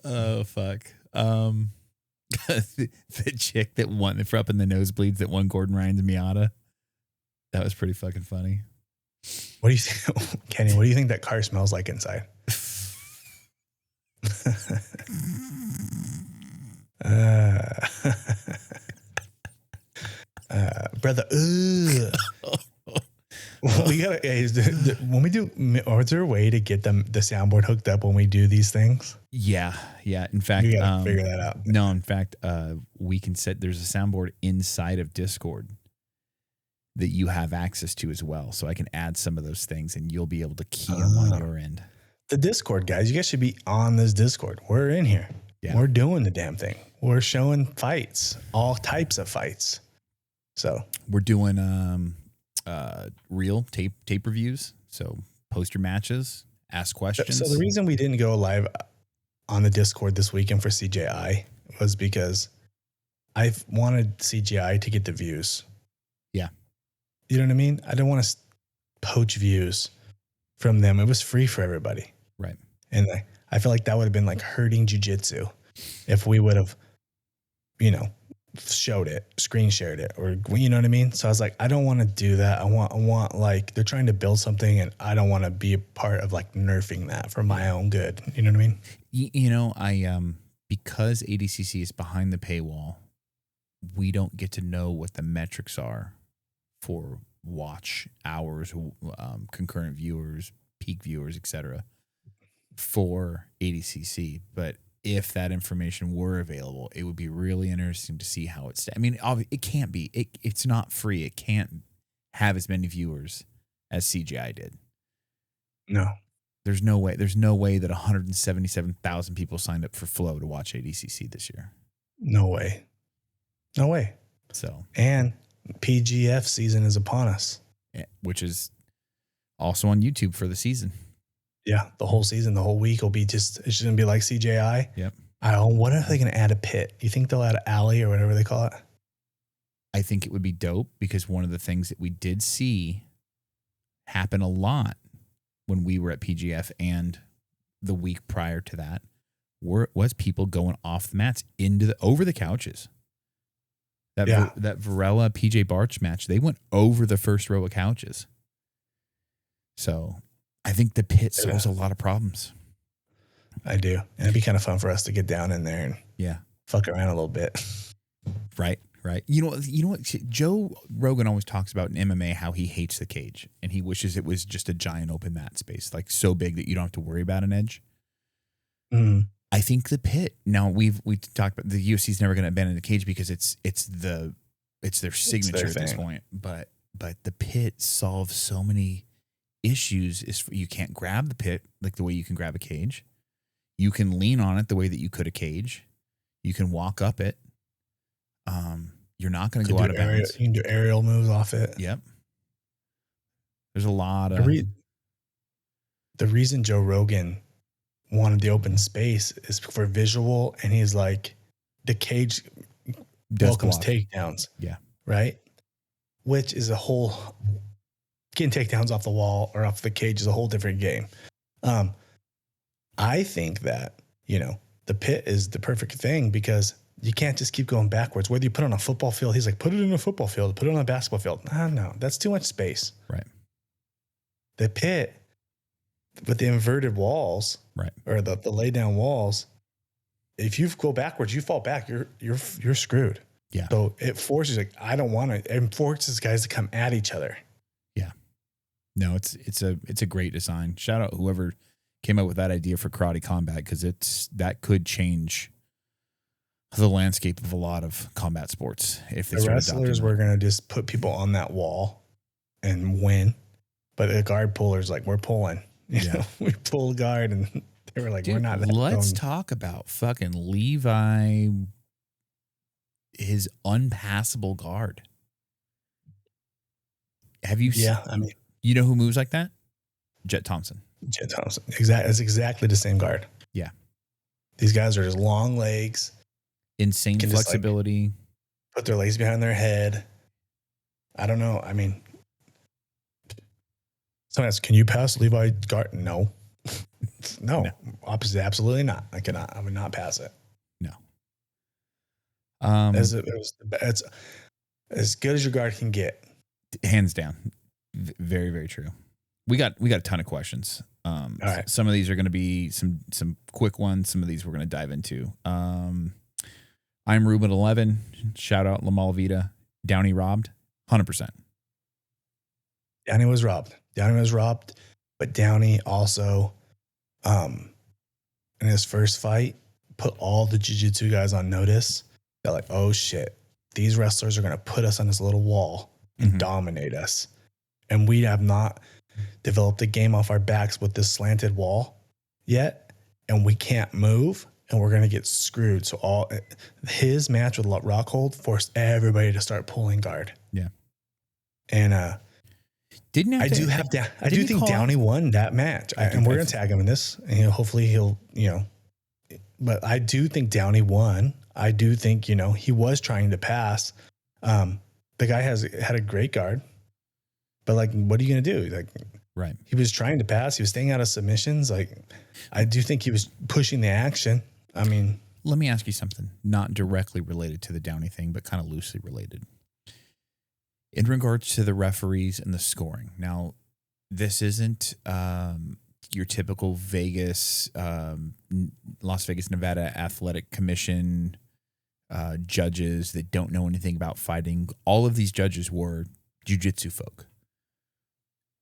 Oh fuck. The chick that won for up in the nosebleeds that won Gordon Ryan's Miata. That was pretty fucking funny. What do you think, Kenny? What do you think that car smells like inside? Brother, we gotta. When we do, or is there a way to get the soundboard hooked up when we do these things? Yeah. In fact, We gotta figure that out. No, in fact, we can set. There's a soundboard inside of Discord that you have access to as well. So I can add some of those things, and you'll be able to key them on your end. The Discord, guys, you guys should be on this Discord. We're in here. Yeah. We're doing the damn thing. We're showing fights, all types of fights. So we're doing real tape reviews. So post your matches, ask questions. So the reason we didn't go live on the Discord this weekend for CJI was because I wanted CJI to get the views. Yeah. You know what I mean? I didn't want to poach views from them. It was free for everybody. Right. And I feel like that would have been like hurting jiu-jitsu if we would have, showed it, screen shared it, or you know what I mean? So I was like, I don't want to do that. I want like, they're trying to build something and I don't want to be a part of like nerfing that for my own good. You know what I mean? I because ADCC is behind the paywall, we don't get to know what the metrics are for watch hours, concurrent viewers, peak viewers, etc. for ADCC. But if that information were available, it would be really interesting to see how it's. I mean, it can't be. It's not free. It can't have as many viewers as CGI did. No. There's no way. There's no way that 177,000 people signed up for Flow to watch ADCC this year. No way. No way. So, and PGF season is upon us, which is also on YouTube for the season. Yeah, the whole season, the whole week will be it's just going to be like CJI. Yep. What if they going to add a pit? You think they'll add an alley or whatever they call it? I think it would be dope because one of the things that we did see happen a lot when we were at PGF and the week prior to that was people going off the mats over the couches. That Varela PJ Barch match, they went over the first row of couches. So I think the pit solves a lot of problems. I do. And it'd be kind of fun for us to get down in there and fuck around a little bit. Right. You know what? Joe Rogan always talks about in MMA how he hates the cage and he wishes it was just a giant open mat space, like so big that you don't have to worry about an edge. Mm. I think the pit. Now we talked about the UFC's never going to abandon the cage because it's their signature at this point. But the pit solves so many issues. You can't grab the pit like the way you can grab a cage. You can lean on it the way that you could a cage. You can walk up it. You're not going to go out of bounds. You can do aerial moves off it. Yep. There's a lot of the reason Joe Rogan wanted the open space is for visual, and he's like, the cage welcomes takedowns. Yeah. Right? Which is getting takedowns off the wall or off the cage is a whole different game. I think that, the pit is the perfect thing because you can't just keep going backwards. Whether you put it on a football field, he's like, put it in a football field, put it on a basketball field. No, that's too much space. Right. The pit with the inverted walls, right, or the lay down walls, if you go backwards, you fall back, you're screwed. Yeah. So it forces it forces guys to come at each other. Yeah. No, it's a great design. Shout out whoever came up with that idea for karate combat because that could change the landscape of a lot of combat sports. If the wrestlers were going to just put people on that wall and win, but the guard pullers like, we're pulling. We pull guard, and they were like, dude, we're not. Let's talk about fucking Levi, his unpassable guard. Have you? Yeah, you know who moves like that? Jet Thompson. It's exactly the same guard. Yeah, these guys are just long legs, insane flexibility. Put their legs behind their head. I don't know. Someone asks, can you pass Levi guard? No. No. Opposite, absolutely not. I cannot. I would not pass it. No. It's as good as your guard can get. Hands down. Very, very true. We got a ton of questions. All right. Some of these are going to be some quick ones. Some of these we're going to dive into. I'm Ruben 11. Shout out La Malavita. Downey robbed. 100%. Downey was robbed. But Downey also, in his first fight, put all the jiu-jitsu guys on notice. They're like, oh shit, these wrestlers are going to put us on this little wall and dominate us. And we have not developed a game off our backs with this slanted wall yet. And we can't move and we're going to get screwed. So his match with Rockhold forced everybody to start pulling guard. Yeah. And, I do think Downey won that match. And we're going to tag him in this, and hopefully he'll, but I do think Downey won. I do think, he was trying to pass. The guy had a great guard, but like, what are you going to do? Like, right. He was trying to pass. He was staying out of submissions. Like, I do think he was pushing the action. I mean, let me ask you something, not directly related to the Downey thing, but kind of loosely related. In regards to the referees and the scoring. Now, this isn't your typical Vegas, Las Vegas, Nevada Athletic Commission judges that don't know anything about fighting. All of these judges were jiu-jitsu folk.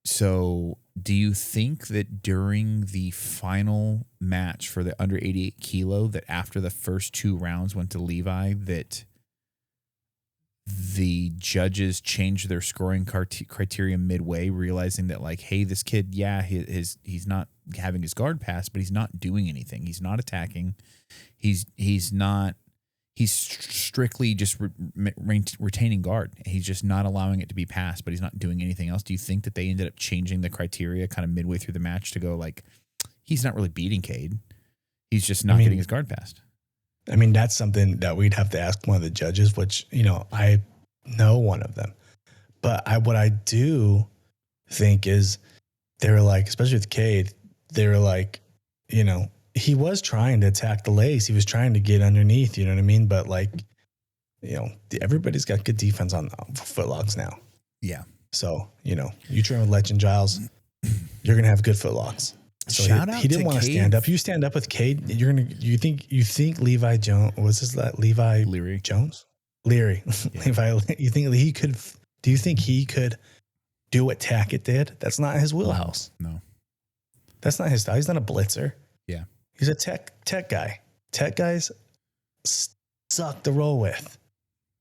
So do you think that during the final match for the under 88 kilo, that after the first 2 rounds went to Levi, that the judges changed their scoring criteria midway, realizing that like, hey, this kid, he's not having his guard pass, but he's not doing anything. He's not attacking. He's strictly just retaining guard. He's just not allowing it to be passed, but he's not doing anything else. Do you think that they ended up changing the criteria kind of midway through the match to go like, he's not really beating Cade. He's just not getting his guard passed. I mean, that's something that we'd have to ask one of the judges, which, I know one of them. But what I do think is they were like, especially with Cade, they were like, he was trying to attack the legs. He was trying to get underneath, you know what I mean? But like, everybody's got good defense on footlocks now. Yeah. So, you train with Legend Giles, you're going to have good footlocks. So he didn't want to stand up. You stand up with Cade, you think Levi Jones, was this that Levi Leary Jones? Leary. Yeah. Levi, you think he could do what Tackett did? That's not his wheelhouse. No. That's not his style. He's not a blitzer. Yeah. He's a tech guy. Tech guys suck to roll with.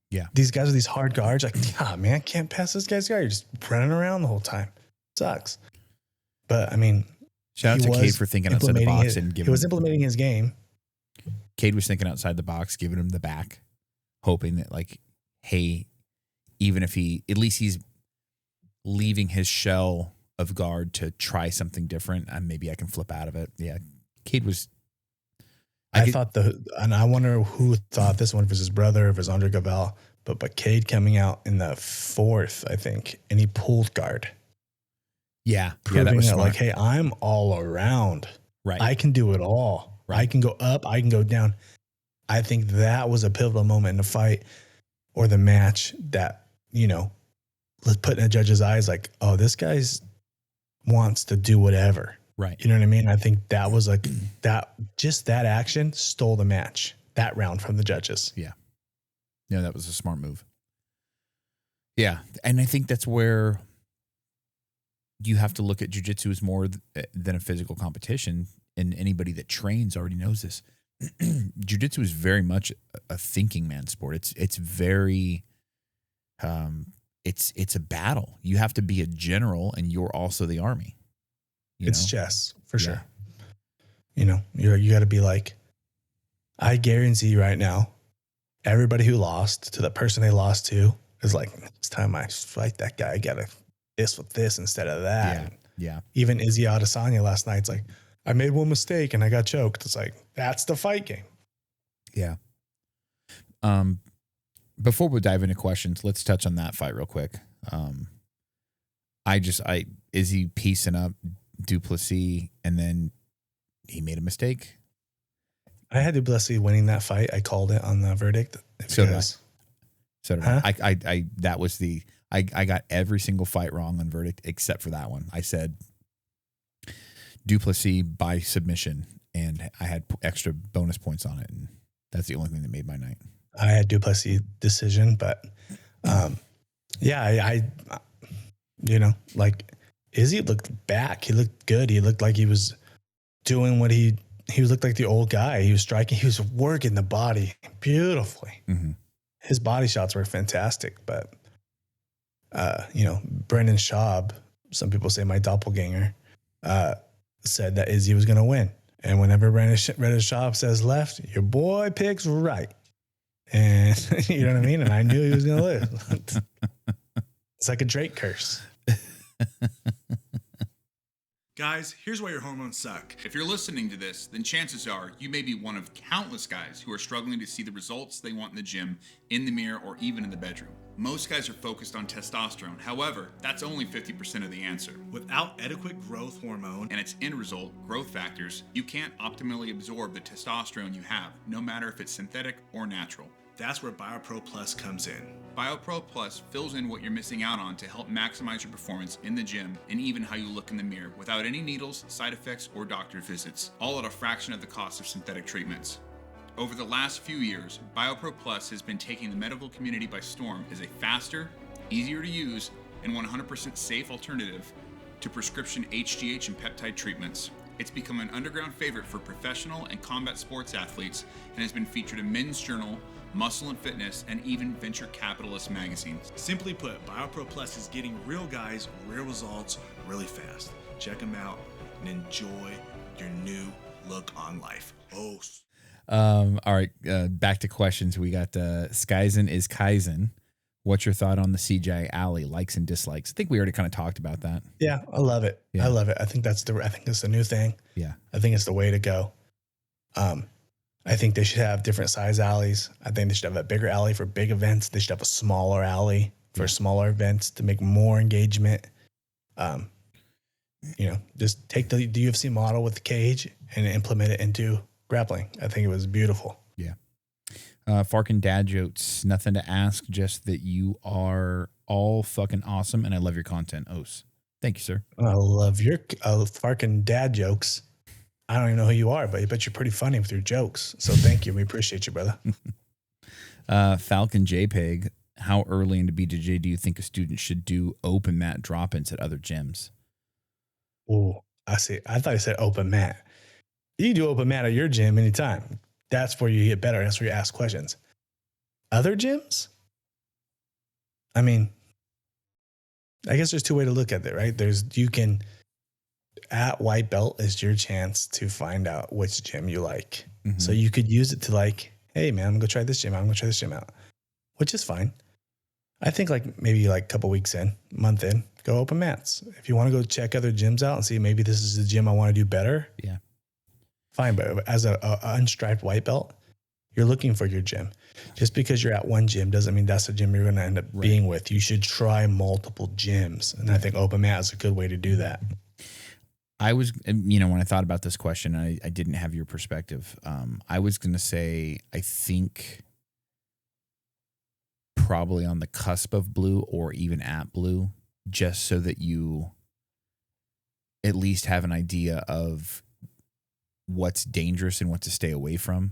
Yeah. These guys with these hard guards, like, man, I can't pass this guy's guard. You're just running around the whole time. Sucks. But I mean, shout out to Cade for thinking outside the box and giving. He was implementing his game. Cade was thinking outside the box, giving him the back, hoping that like, hey, even if at least he's leaving his shell of guard to try something different, and maybe I can flip out of it. Yeah, Cade was. And I wonder who thought this one was his brother, or if it was Andre Gavel, but Cade coming out in the 4th, I think, and he pulled guard. Yeah. Proving that was that like, hey, I'm all around. Right. I can do it all. Right. I can go up. I can go down. I think that was a pivotal moment in the fight or the match that, let's put in a judge's eyes like, oh, this guy's wants to do whatever. Right. You know what I mean? I think that was like that action stole the match, that round from the judges. Yeah. Yeah, that was a smart move. Yeah. And I think that's where you have to look at jiu-jitsu as more than a physical competition, and anybody that trains already knows this. Jiu-jitsu is very much a thinking man sport. It's very, it's a battle. You have to be a general, and you're also the army. It's chess for sure. You got to be like, I guarantee you right now, everybody who lost to the person they lost to is like, next time I fight that guy, I got to this with this instead of that. Yeah. Even Izzy Adesanya last night, it's like, I made one mistake and I got choked. It's like, that's the fight game. Yeah. Before we dive into questions, let's touch on that fight real quick. Izzy piecing up Duplessis, and then he made a mistake. I had Duplessis winning that fight. I called it on the verdict. So did I. That was I got every single fight wrong on verdict except for that one. I said Duplessis by submission, and I had extra bonus points on it, and that's the only thing that made my night. I had Duplessis decision, but yeah, I like Izzy looked back. He looked good. He looked like he was doing what he looked like the old guy. He was striking. He was working the body beautifully. Mm-hmm. His body shots were fantastic, but Brendan Schaub, some people say my doppelganger, said that Izzy was going to win. And whenever Brendan Schaub says left, your boy picks right. And you know what I mean? And I knew he was going to lose. It's like a Drake curse. Guys, here's why your hormones suck. If you're listening to this, then chances are you may be one of countless guys who are struggling to see the results they want in the gym, in the mirror, or even in the bedroom. Most guys are focused on testosterone. However, that's only 50% of the answer. Without adequate growth hormone And its end result, growth factors, you can't optimally absorb the testosterone you have, no matter if it's synthetic or natural. that's where BioPro Plus comes in. BioPro Plus fills in what you're missing out on to help maximize your performance in the gym and even how you look in the mirror without any needles, side effects, or doctor visits, all at a fraction of the cost of synthetic treatments. Over the last few years, BioPro Plus has been taking the medical community by storm as a faster, easier to use, and 100% safe alternative to prescription HGH and peptide treatments. It's become an underground favorite for professional and combat sports athletes and has been featured in Men's Journal, Muscle and Fitness, and even venture capitalist magazines. Simply put, BioPro Plus is getting real guys, real results really fast. Check them out and enjoy your new look on life. Oh. All right, back to questions. We got Skyzen is Kaizen. What's your thought on the CJ Alley likes and dislikes? I think we already kind of talked about that. Yeah, I love it. Yeah. I love it. I think it's the new thing. Yeah. I think it's the way to go. I think they should have different size alleys. I think they should have a bigger alley for big events. They should have a smaller alley for smaller events to make more engagement. Just take the UFC model with the cage and implement it into grappling. I think it was beautiful. Yeah. Farkin Dad Jokes, nothing to ask, just that you are all fucking awesome and I love your content. Os. Thank you, sir. I love your Farkin Dad Jokes. I don't even know who you are, but I bet you're pretty funny with your jokes. So thank you. We appreciate you, brother. Falcon JPEG, how early into BJJ do you think a student should do open mat drop-ins at other gyms? Oh, I see. I thought you said open mat. You can do open mat at your gym anytime. That's where you get better. That's where you ask questions. Other gyms? I mean, I guess there's two ways to look at it, right? At white belt is your chance to find out which gym you like. Mm-hmm. So you could use it to like, hey man, I'm gonna go try this gym out. I'm gonna try this gym out, which is fine. I think maybe a couple weeks in, month in, go open mats. If you want to go check other gyms out and see maybe this is the gym I want to do better. Yeah. Fine. But as a unstriped white belt, you're looking for your gym. Just because you're at one gym doesn't mean that's the gym you're going to end up being with. You should try multiple gyms. And I think open mat is a good way to do that. I was, when I thought about this question, I didn't have your perspective. I was going to say, I think probably on the cusp of blue or even at blue, just so that you at least have an idea of what's dangerous and what to stay away from.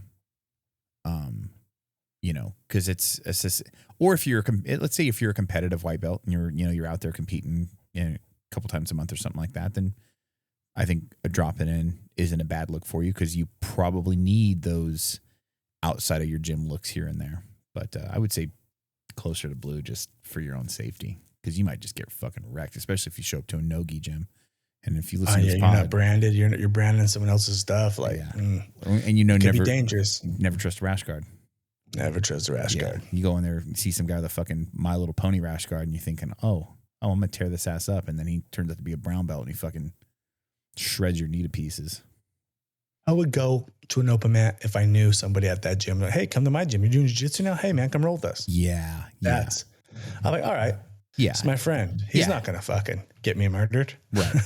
Because it's or if you're, let's say if you're a competitive white belt and you're out there competing a couple times a month or something like that, then I think a drop it in isn't a bad look for you because you probably need those outside of your gym looks here and there. But I would say closer to blue just for your own safety because you might just get fucking wrecked, especially if you show up to a no-gi gym. And if you listen to this pod, you're not branded. You're branding someone else's stuff. And could be dangerous. Never trust a rash guard. Never trust a rash guard. You go in there and see some guy with a fucking My Little Pony rash guard, and you're thinking, oh, I'm gonna tear this ass up, and then he turns out to be a brown belt, and he fucking shreds your knee to pieces. I would go to an open mat if I knew somebody at that gym. Like, hey, come to my gym. You're doing jiu-jitsu now? Hey, man, come roll with us. Yeah. I'm like, all right. Yeah. It's my friend. He's not going to fucking get me murdered.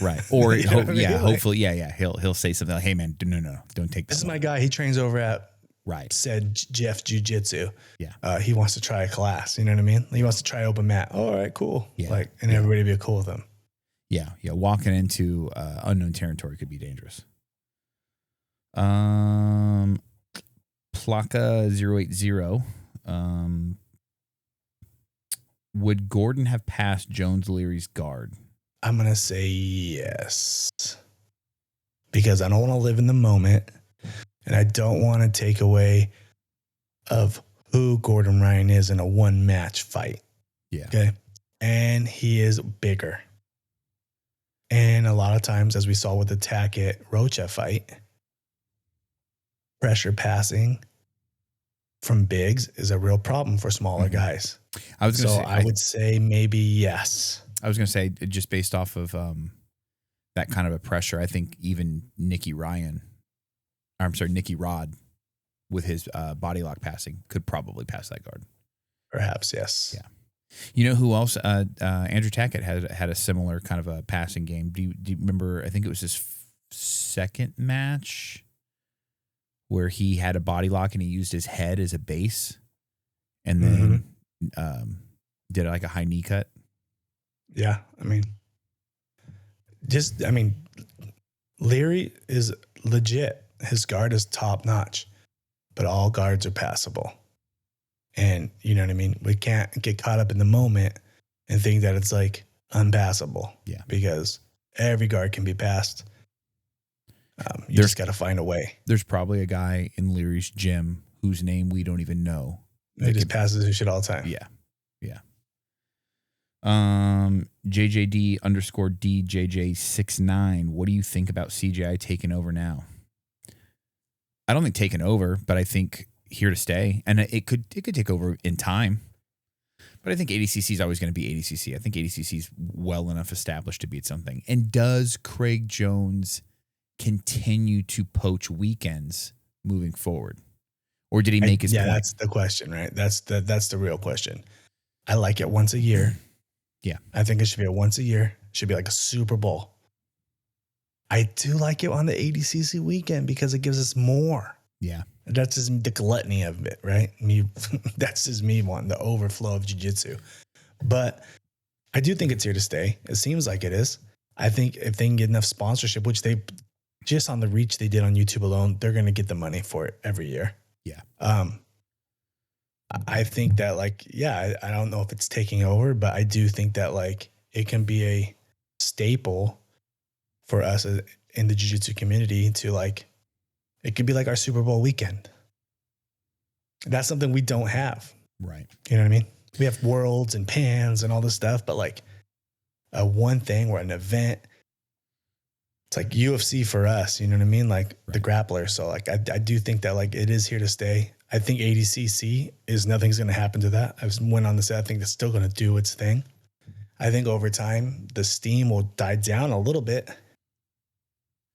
Right. Or hopefully, He'll say something like, hey man, no, don't take that. This is my guy. He trains over at Right. said Jeff Jiu Jitsu. Yeah. He wants to try a class. You know what I mean? He wants to try open mat. All right, cool. Yeah. And everybody be cool with him. Yeah. Yeah. Walking into unknown territory could be dangerous. Plaka 080. Would Gordon have passed Jones Leary's guard? I'm going to say yes. Because I don't want to live in the moment. And I don't want to take away of who Gordon Ryan is in a one match fight. Yeah. Okay. And he is bigger. And a lot of times, as we saw with the Tackett Rocha fight, pressure passing from bigs is a real problem for smaller guys. I would say maybe yes. I was going to say, just based off of that kind of a pressure, I think even Nicky Rod with his body lock passing could probably pass that guard. Perhaps, yes. Yeah. You know who else? Andrew Tackett had a similar kind of a passing game. Do you remember? I think it was his second match where he had a body lock and he used his head as a base, and then did like a high knee cut. Yeah, Leary is legit. His guard is top notch, but all guards are passable. And you know what I mean? We can't get caught up in the moment and think that it's like unpassable. Yeah. Because every guard can be passed. You just got to find a way. There's probably a guy in Leary's gym whose name we don't even know. He just passes his shit all the time. Yeah. Yeah. JJD_DJJ69. What do you think about CGI taking over now? I don't think taking over, but I think here to stay. And it could take over in time. But I think ADCC is always going to be ADCC. I think ADCC is well enough established to be something. And does Craig Jones continue to poach weekends moving forward? Or did he make his point? That's the question, right? That's the real question. I like it once a year. Yeah. I think it should be a once a year. It should be like a Super Bowl. I do like it on the ADCC weekend because it gives us more. Yeah. That's just the gluttony of it, right? That's just me wanting the overflow of jiu-jitsu. But I do think it's here to stay. It seems like it is. I think if they can get enough sponsorship, which they just on the reach they did on YouTube alone, they're going to get the money for it every year. Yeah. I think that I don't know if it's taking over, but I do think that it can be a staple for us in the jiu-jitsu community to it could be like our Super Bowl weekend. That's something we don't have. Right. You know what I mean? We have worlds and pans and all this stuff, but a one thing or an event, it's like UFC for us, you know what I mean? The grappler. So I do think that it is here to stay. I think ADCC nothing's going to happen to that. I went on to say, I think it's still going to do its thing. I think over time, the steam will die down a little bit.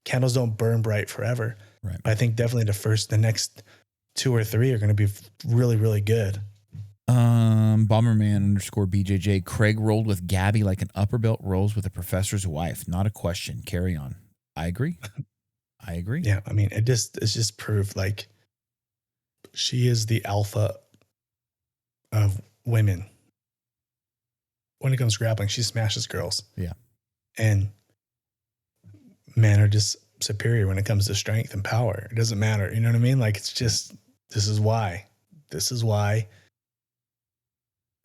Candles don't burn bright forever. Right. I think definitely the next 2 or 3 are going to be really, really good. Bomberman_BJJ. Craig rolled with Gabby like an upper belt rolls with a professor's wife. Not a question. Carry on. I agree. Yeah. It's just proof she is the alpha of women. When it comes to grappling, she smashes girls. Yeah. And men are just superior when it comes to strength and power. It doesn't matter. You know what I mean? It's just, this is why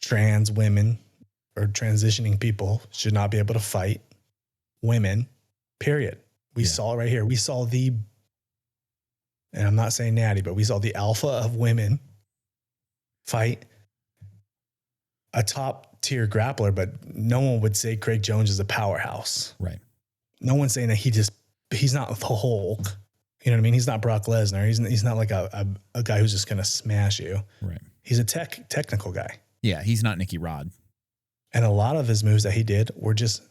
trans women or transitioning people should not be able to fight women, period. We saw it right here. We saw and I'm not saying natty, but we saw the alpha of women fight a top tier grappler, but no one would say Craig Jones is a powerhouse. Right. No one's saying that he's not the Hulk. You know what I mean? He's not Brock Lesnar. He's not like a guy who's just going to smash you. Right. He's a technical guy. Yeah. He's not Nicky Rod. And a lot of his moves that he did were just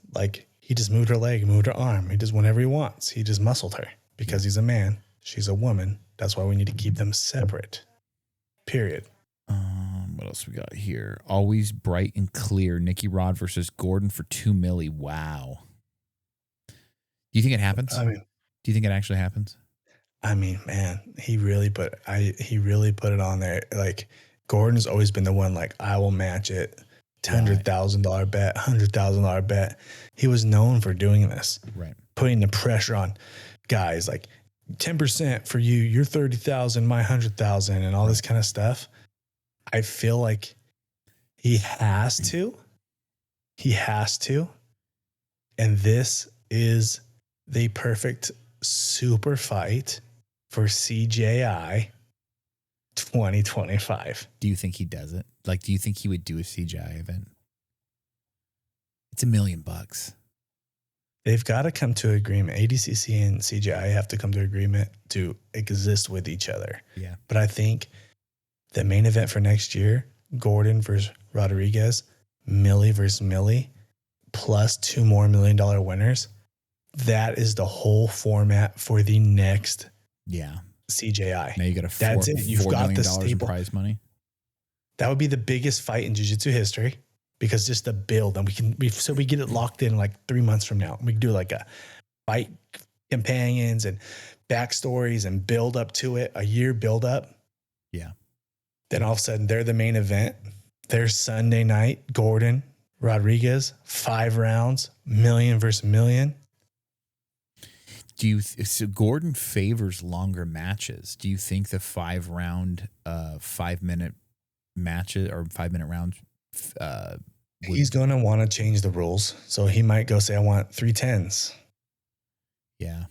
he just moved her leg, moved her arm. He does whenever he wants. He just muscled her because he's a man. She's a woman. That's why we need to keep them separate. Period. What else we got here? Always bright and clear. Nicky Rod versus Gordon for $2 million. Wow. Do you think it happens? Do you think it actually happens? I mean, man, he really put it on there. Like Gordon's always been the one, like, I will match it. $100,000 bet, $100,000 bet. He was known for doing this, right? Putting the pressure on guys, like 10% for you, you're 30,000, my 100,000, and all this kind of stuff. I feel like he has to, and this is the perfect super fight for CJI 2025. Do you think he does it? Like, do you think he would do a CGI event? It's $1 million. They've got to come to agreement. ADCC and CGI have to come to agreement to exist with each other. Yeah. But I think the main event for next year, Gordon versus Rodriguez, Millie versus Millie, plus 2 more $1 million winners. That is the whole format for the next CJI. Now you got a That's it. You've got the in staple prize money. That would be the biggest fight in jiu-jitsu history, because just the build, and we get it locked in like 3 months from now. We can do like a fight companions and backstories and build up to it, a year build up. Yeah. Then all of a sudden they're the main event. There's Sunday night, Gordon, Rodriguez, 5 rounds, million versus million. So Gordon favors longer matches. Do you think the 5-round, 5-minute matches or 5-minute rounds? He's going to want to change the rules. So he might go say, I want 3 10s. Yeah.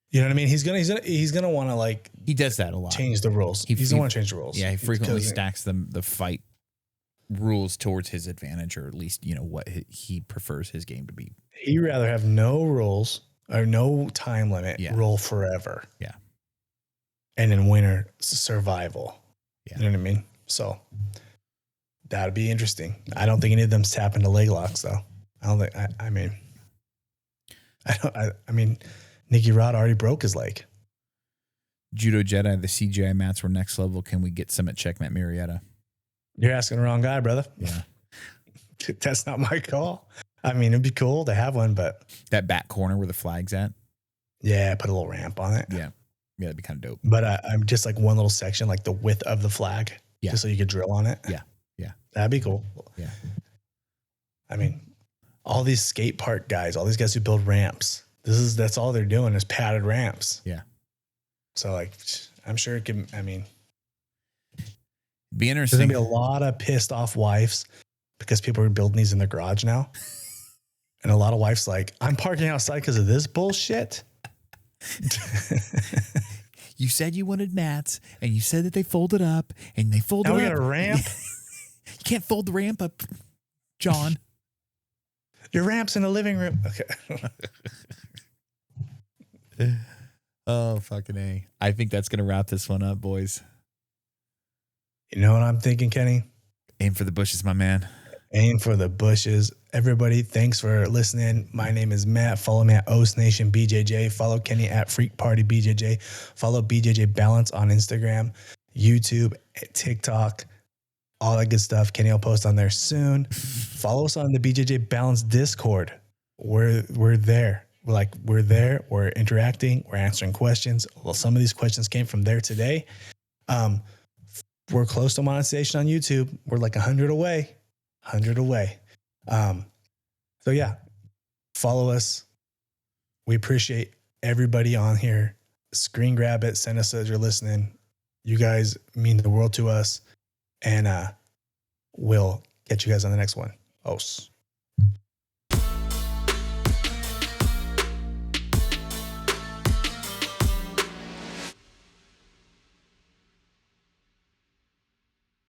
You know what I mean? He's going to want to, like, he does that a lot. Change the rules. He's going to want to change the rules. Yeah. He frequently stacks the fight rules towards his advantage, or at least, what he prefers his game to be. He'd rather have no rules or no time limit, roll forever. Yeah. And then winner survival. Yeah. You know what I mean? So that'd be interesting. I don't think any of them's tapping the leg locks though. I don't think, I mean, Nicky Rod already broke his leg. Judo Jedi, the CGI mats were next level. Can we get some at Checkmate Murrieta? You're asking the wrong guy, brother. Yeah. That's not my call. I mean, it'd be cool to have one, but that back corner where the flag's at. Yeah. Put a little ramp on it. Yeah. Yeah. That'd be kind of dope. But I'm just like one little section, like the width of the flag. Yeah. Just so you could drill on it. Yeah. Yeah. That'd be cool. Yeah. I mean, all these skate park guys, all these guys who build ramps, that's all they're doing is padded ramps. Yeah. So like, I'm sure it can, be interesting. There's going to be a lot of pissed off wives because people are building these in their garage now. And a lot of wives like, I'm parking outside because of this bullshit. You said you wanted mats, and you said that they folded up, and they folded up. Now we got a ramp. You can't fold the ramp up, John. Your ramp's in the living room. Okay. Oh, fucking A. I think that's going to wrap this one up, boys. You know what I'm thinking, Kenny? Aim for the bushes, my man. Aim for the bushes. Everybody, thanks for listening. My name is Matt. Follow me at Oast Nation BJJ. Follow Kenny at Freak Party BJJ. Follow BJJ Balance on Instagram, YouTube, TikTok, all that good stuff. Kenny will post on there soon. Follow us on the BJJ Balance Discord. We're there. We're there. We're interacting. We're answering questions. Well, some of these questions came from there today. We're close to monetization on YouTube. We're like 100 away. 100 away. So yeah, follow us. We appreciate everybody on here. Screen grab it. Send us as you're listening. You guys mean the world to us. And we'll catch you guys on the next one. Os.